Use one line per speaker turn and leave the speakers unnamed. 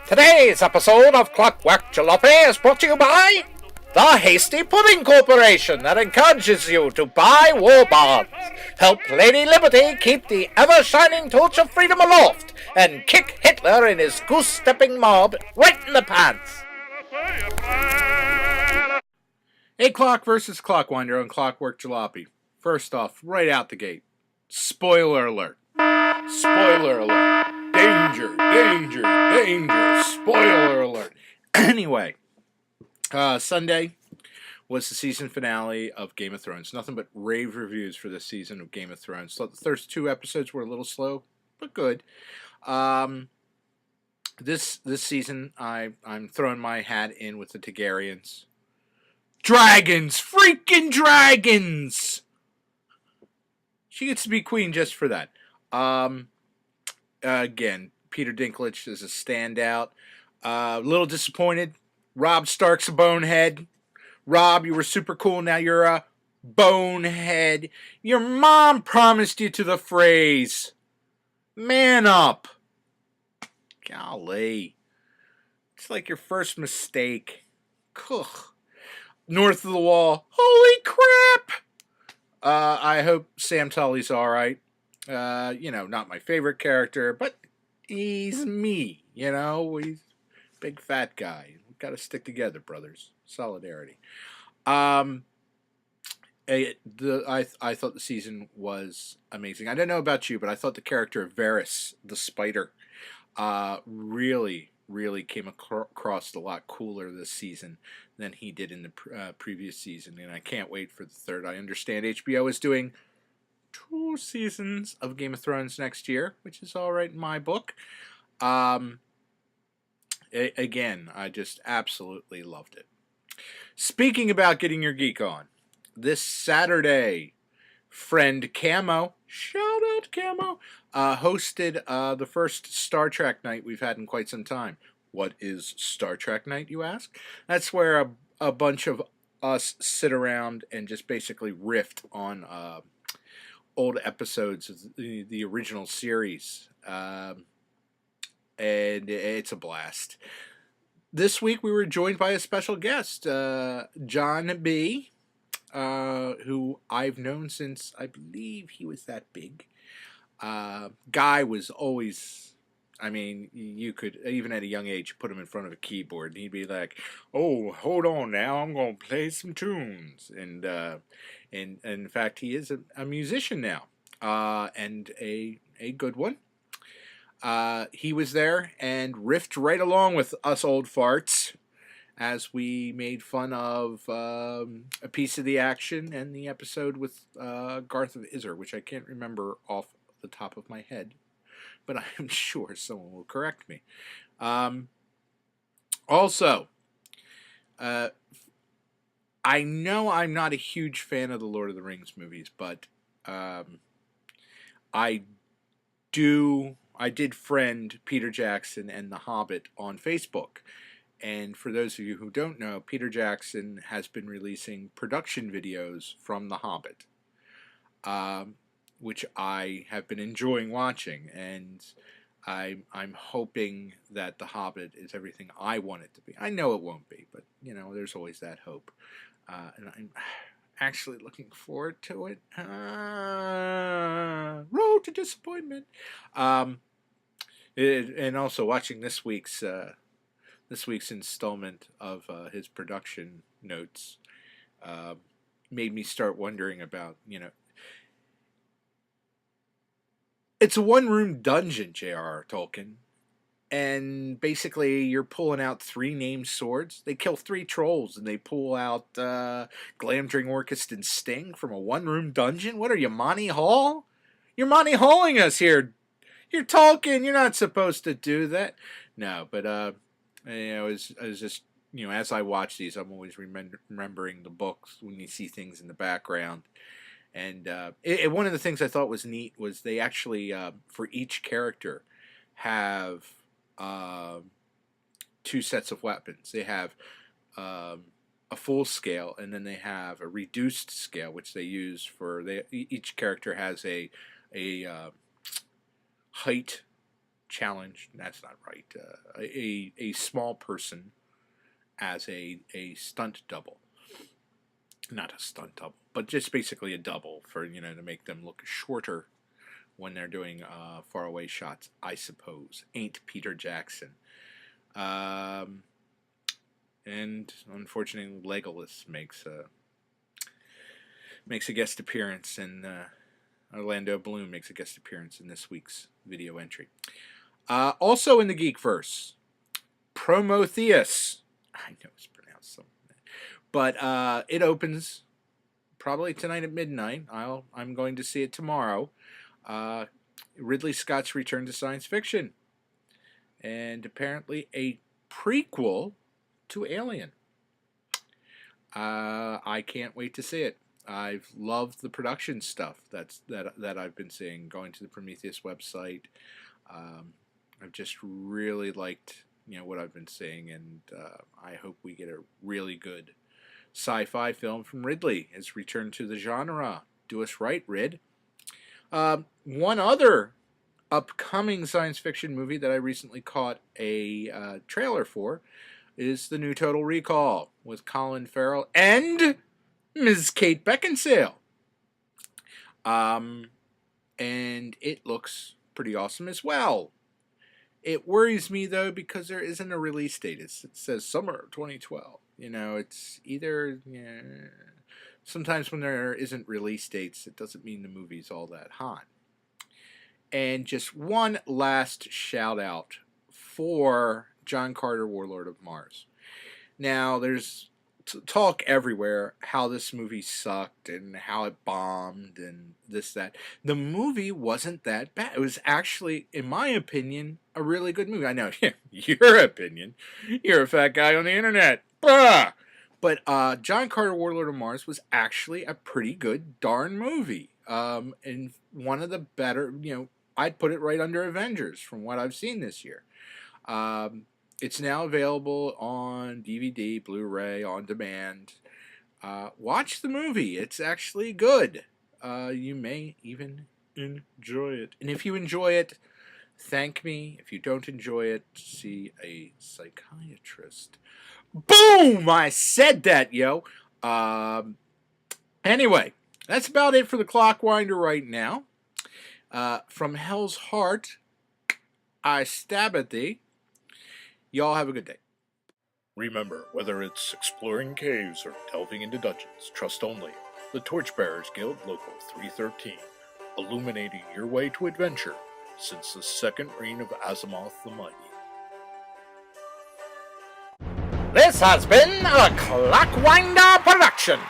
Today's episode of Clockwork Jalopy is brought to you by the Hasty Pudding Corporation that encourages you to buy war bonds, help Lady Liberty keep the ever-shining torch of freedom aloft, and kick Hitler and his goose-stepping mob right in the pants.
A Clock versus Clockwinder on Clockwork Jalopy. First off, right out the gate, spoiler alert. Spoiler alert. Danger, danger, danger. Spoiler alert. Anyway, Sunday was the season finale of Game of Thrones. Nothing but rave reviews for this season of Game of Thrones. So the first two episodes were a little slow, but good. This season, I'm throwing my hat in with the Targaryens. Dragons! Freaking dragons! She gets to be queen just for that. Again, Peter Dinklage is a standout. A little disappointed. Robb Stark's a bonehead. Robb, you were super cool. Now you're a bonehead. Your mom promised you to the phrase. Man up. Golly. It's like your first mistake. Ugh. North of the Wall. Holy crap! I hope Sam Tully's alright. Not my favorite character, but he's me, He's a big fat guy. We've got to stick together, brothers. Solidarity. I thought the season was amazing. I don't know about you, but I thought the character of Varys, the spider, really came across a lot cooler this season than he did in the previous season, and I can't wait for the third. I understand HBO is doing 2 seasons of Game of Thrones next year, which is all right in my book. Again, I just absolutely loved it. Speaking about getting your geek on, this Saturday, friend Camo, shout out Camo, hosted the first Star Trek night we've had in quite some time. What is Star Trek night, you ask? That's where a bunch of us sit around and just basically riff on old episodes of the original series. And it's a blast. This week we were joined by a special guest, John B., who I've known since I believe he was that big. Guy was always, you could, even at a young age, put him in front of a keyboard and he'd be like, oh, hold on now, I'm going to play some tunes. And in fact, he is a musician now, and a good one. He was there and riffed right along with us old farts as we made fun of a piece of the action and the episode with Garth of Izzar, which I can't remember off the top of my head, but I'm sure someone will correct me. Also, I know I'm not a huge fan of the Lord of the Rings movies, but I did friend Peter Jackson and The Hobbit on Facebook. And for those of you who don't know, Peter Jackson has been releasing production videos from The Hobbit, which I have been enjoying watching. And I'm hoping that The Hobbit is everything I want it to be. I know it won't be, but, there's always that hope. And I'm actually looking forward to it. Road to disappointment. And also watching this week's installment of his production notes made me start wondering about, it's a one-room dungeon, J.R.R. Tolkien, and basically you're pulling out 3 named swords. They kill 3 trolls, and they pull out Glamdring, Orcust, and Sting from a one-room dungeon? What are you, Monty Hall? You're Monty Halling us here. You're Tolkien. You're not supposed to do that. No, but I was just, as I watch these, I'm always remembering the books when you see things in the background. And one of the things I thought was neat was they actually, for each character, have 2 sets of weapons. They have a full scale, and then they have a reduced scale, which they use for each character has a height challenge. That's not right. A small person as a stunt double. Not a stunt double, but just basically a double for, to make them look shorter when they're doing faraway shots, I suppose. Ain't Peter Jackson. And unfortunately, Legolas makes a guest appearance, and Orlando Bloom makes a guest appearance in this week's video entry. Also in the Geekverse, Prometheus. I know it's pronounced something, but it opens probably tonight at midnight. I'm going to see it tomorrow. Ridley Scott's return to science fiction, and apparently a prequel to Alien. I can't wait to see it. I've loved the production stuff that I've been seeing, going to the Prometheus website. I've just really liked what I've been seeing, and I hope we get a really good sci-fi film from Ridley. His return to the genre. Do us right, Rid. One other upcoming science fiction movie that I recently caught a trailer for is the new Total Recall with Colin Farrell and Ms. Kate Beckinsale. And it looks pretty awesome as well. It worries me, though, because there isn't a release date. It says summer 2012. It's either... Sometimes when there isn't release dates, it doesn't mean the movie's all that hot. And just one last shout out for John Carter, Warlord of Mars. Now, there's talk everywhere how this movie sucked and how it bombed and this, that. The movie wasn't that bad. It was actually, in my opinion, a really good movie. I know, your opinion. You're a fat guy on the internet. Bah! But John Carter, Warlord of Mars was actually a pretty good darn movie. And one of the better, I'd put it right under Avengers from what I've seen this year. It's now available on DVD, Blu-ray, on demand. Watch the movie. It's actually good. You may even enjoy it. And if you enjoy it, thank me. If you don't enjoy it, see a psychiatrist. Boom! I said that, yo. Anyway, that's about it for the Clockwinder right now. From Hell's Heart, I stab at thee. Y'all have a good day.
Remember, whether it's exploring caves or delving into dungeons, trust only the Torchbearers Guild Local 313, illuminating your way to adventure since the second reign of Azimuth the Mighty. This has been a Clockwinder production.